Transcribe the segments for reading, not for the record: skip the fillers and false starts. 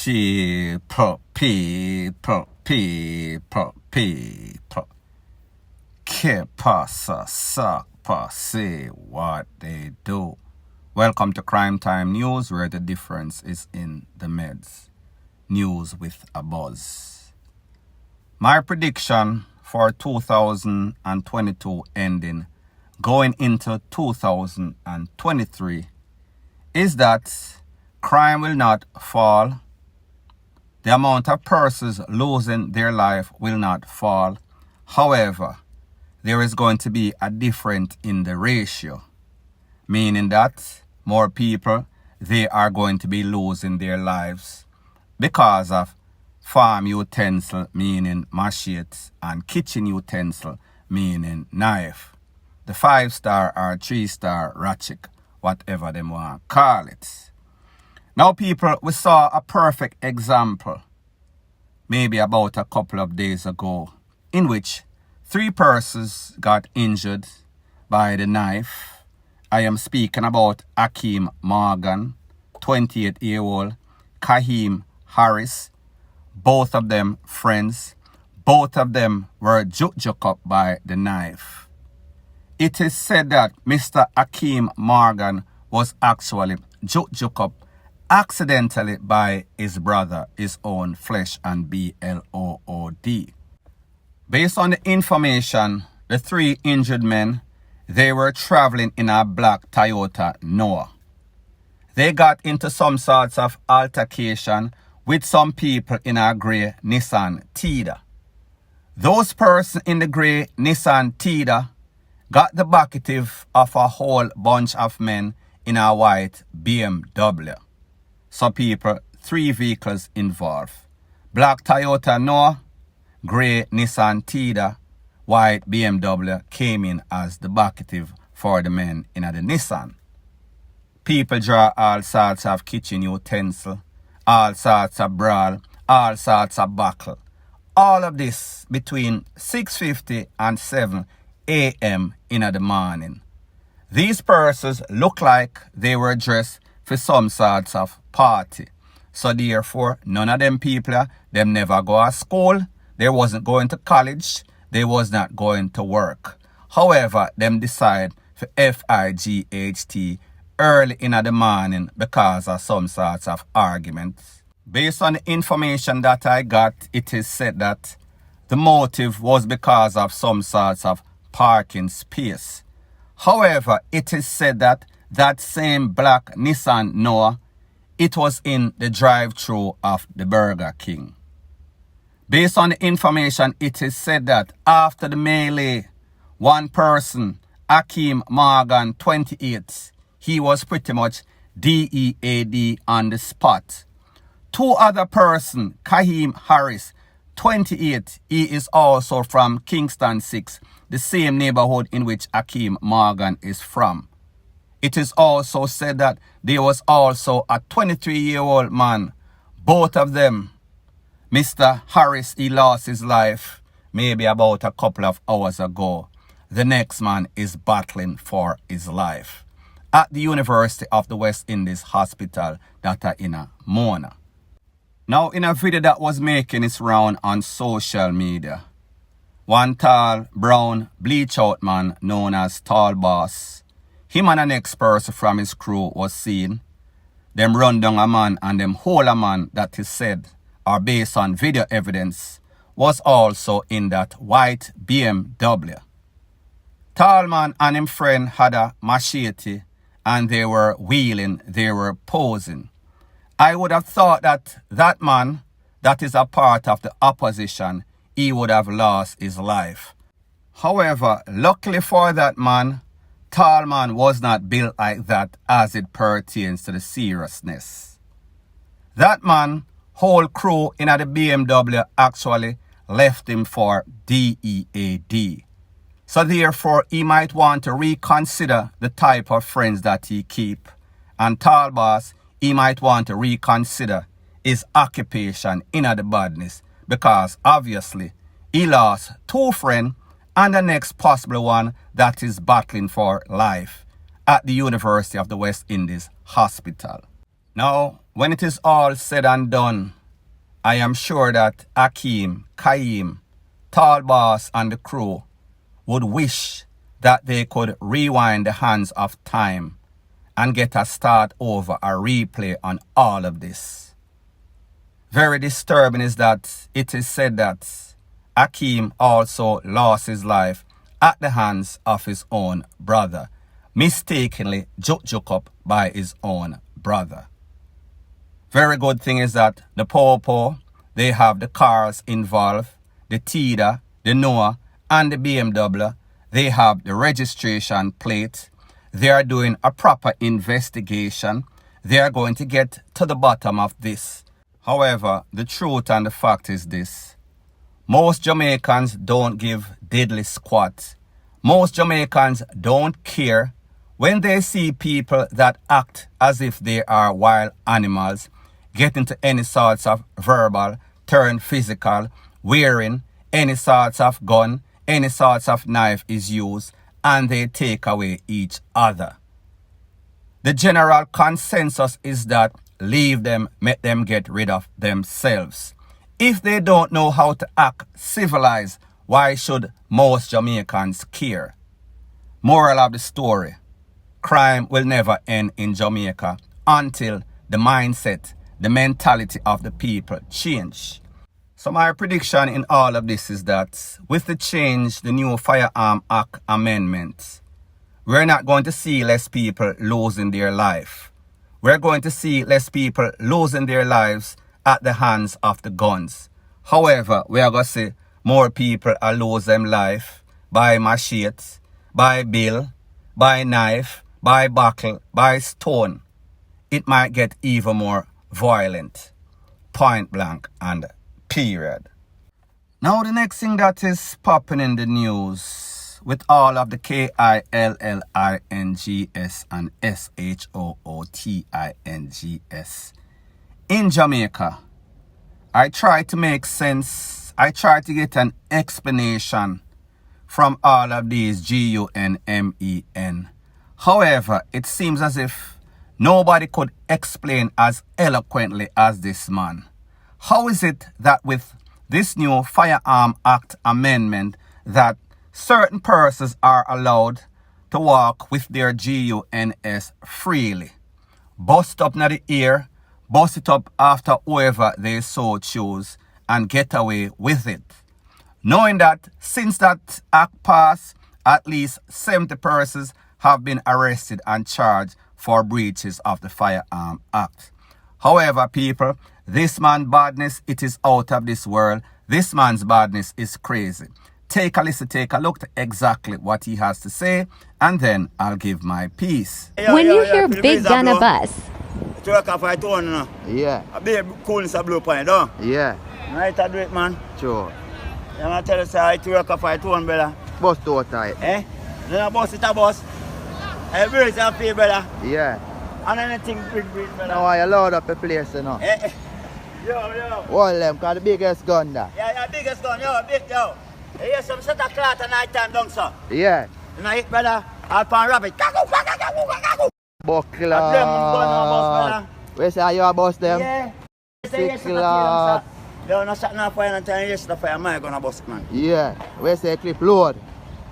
People. Que pasa, sakpa, say what they do. Welcome to Crime Time News, where the difference is in the meds. News with a buzz. My prediction for 2022 ending, going into 2023, is that crime will not fall. The amount of persons losing their life will not fall. However, there is going to be a difference in the ratio, meaning that more people, they are going to be losing their lives because of farm utensil, meaning machetes, and kitchen utensil, meaning knife. The 5-star or 3-star ratchet, whatever they want to call it. Now, people, we saw a perfect example maybe about a couple of days ago in which 3 persons got injured by the knife. I am speaking about Akeem Morgan, 28-year-old, Kaheem Harris, both of them friends. Both of them were juk up by the knife. It is said that Mr. Akeem Morgan was actually juk up accidentally by his brother, his own flesh and blood. Based on the information, the 3 injured men, they were traveling in a black Toyota Noah. They got into some sorts of altercation with some people in a grey Nissan Tiida. Those persons in the grey Nissan Tiida got the bucketive of a whole bunch of men in a white BMW. So people, 3 vehicles involved. Black Toyota Noah, grey Nissan Tiida, white BMW came in as the bucketive for the men in the Nissan. People draw all sorts of kitchen utensil, all sorts of brawl, all sorts of buckle. All of this between 6:50 and 7 a.m. in the morning. These persons look like they were dressed for some sorts of party. So therefore, none of them people, them never go to school, they wasn't going to college, they was not going to work. However, them decide for FIGHT early in the morning because of some sorts of arguments. Based on the information that I got, it is said that the motive was because of some sorts of parking space. However, it is said that that same black Nissan Noah, it was in the drive-thru of the Burger King. Based on the information, it is said that after the melee, one person, Akeem Morgan, 28, he was pretty much DEAD on the spot. 2 other persons, Kaheem Harris, 28, he is also from Kingston 6, the same neighborhood in which Akeem Morgan is from. It is also said that there was also a 23-year-old man. Both of them, Mr. Harris, he lost his life maybe about a couple of hours ago. The next man is battling for his life at the University of the West Indies Hospital that are in Mona. Now, in a video that was making its round on social media, one tall, brown, bleach-out man known as TALLBOSS, him and the next person from his crew was seen. Them run down a man and them hold a man that is said, or based on video evidence, was also in that white BMW. Tall man and him friend had a machete and they were wheeling, they were posing. I would have thought that that man, that is a part of the opposition, he would have lost his life. However, luckily for that man, tall man was not built like that as it pertains to the seriousness. That man, whole crew in the BMW actually left him for DEAD. So therefore, he might want to reconsider the type of friends that he keep. And TALLBOSS, he might want to reconsider his occupation in the badness because obviously he lost 2 friends and the next possible one that is battling for life at the University of the West Indies Hospital. Now, when it is all said and done, I am sure that Akeem, Kaim, TALLBOSS and the crew would wish that they could rewind the hands of time and get a start over, a replay on all of this. Very disturbing is that it is said that Akeem also lost his life at the hands of his own brother, mistakenly juke up by his own brother. Very good thing is that the Popo, they have the cars involved, the Tida, the Noah, and the BMW. They have the registration plate. They are doing a proper investigation. They are going to get to the bottom of this. However, the truth and the fact is this. Most Jamaicans don't give diddly squat. Most Jamaicans don't care when they see people that act as if they are wild animals, get into any sorts of verbal, turn physical, wearing any sorts of gun, any sorts of knife is used, and they take away each other. The general consensus is that leave them, make them get rid of themselves. If they don't know how to act civilized, why should most Jamaicans care? Moral of the story: crime will never end in Jamaica until the mindset, the mentality of the people change. So my prediction in all of this is that with the change, the new Firearm Act amendments, we're not going to see less people losing their life. We're going to see less people losing their lives at the hands of the guns. However, we are going to see more people are losing them life by machetes, by bill, by knife, by buckle, by stone. It might get even more violent. Point blank and period. Now the next thing that is popping in the news with all of the KILLINGS and SHOOTINGS in Jamaica. I try to make sense. I try to get an explanation from all of these GUNMEN. However, it seems as if nobody could explain as eloquently as this man. How is it that with this new Firearm Act amendment that certain persons are allowed to walk with their GUNS freely? Bust up in the ear, bust it up after whoever they so choose and get away with it. Knowing that since that act passed, at least 70 persons have been arrested and charged for breaches of the Firearm Act. However, people, this man's badness, it is out of this world. This man's badness is crazy. Take a listen, take a look at exactly what he has to say, and then I'll give my piece. When you hear Big Gunna Bus. To work off 5 tone, you know? Yeah. A big coolness a blue point, though. Yeah. Right, I do it, man. Sure. I'm going to tell you, sir, to work off 5 tone, brother. Bust too tight. Eh? Then I bust it a bus. Every is a pay, brother. Yeah. And anything big, brother. Now I load up the place, you know. Eh? Yo. All them, cause the biggest gun there. Yeah, biggest gun, yo, big, yo. You hear some set of cloth at night time, don't sir? Yeah. You know it, brother? I'll pan rabbit. Buckler. I blame them gun on bus, brother. Where say you a bust them? Yeah. Sick lad. Yo, no shot no fire and tell you yes, the fire, my gonna bust, man. Yeah. Where say clip load?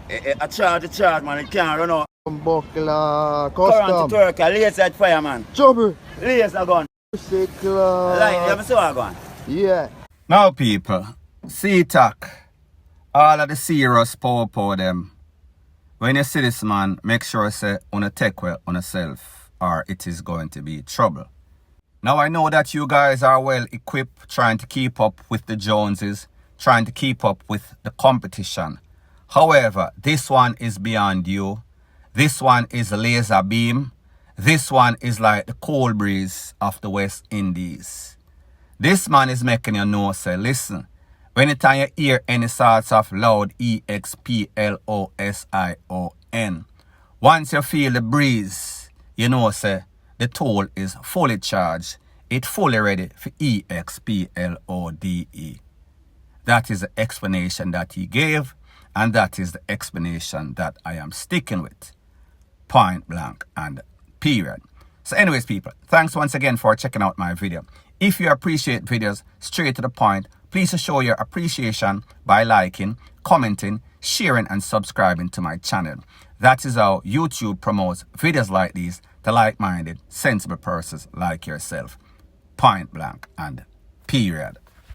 A charge, man. It can't run out. Buckler. Current Custom. to Turkey, laser fire, man. Trouble. Laser gun. Sick lad. Like, you ever see what gun? Yeah. Now people, C-Tac, all of the serious power them. When you see this man, make sure say on take well on yourself or it is going to be trouble. Now I know that you guys are well equipped trying to keep up with the Joneses, trying to keep up with the competition. However, this one is beyond you. This one is a laser beam. This one is like the cold breeze of the West Indies. This man is making you know, say, listen, anytime you hear any sorts of loud EXPLOSION, once you feel the breeze, you know, say, the tool is fully charged. It's fully ready for EXPLODE. That is the explanation that he gave, and that is the explanation that I am sticking with. Point blank and period. So anyways, people, thanks once again for checking out my video. If you appreciate videos straight to the point, please show your appreciation by liking, commenting, sharing and subscribing to my channel. That is how YouTube promotes videos like these to like-minded, sensible persons like yourself. Point blank and period.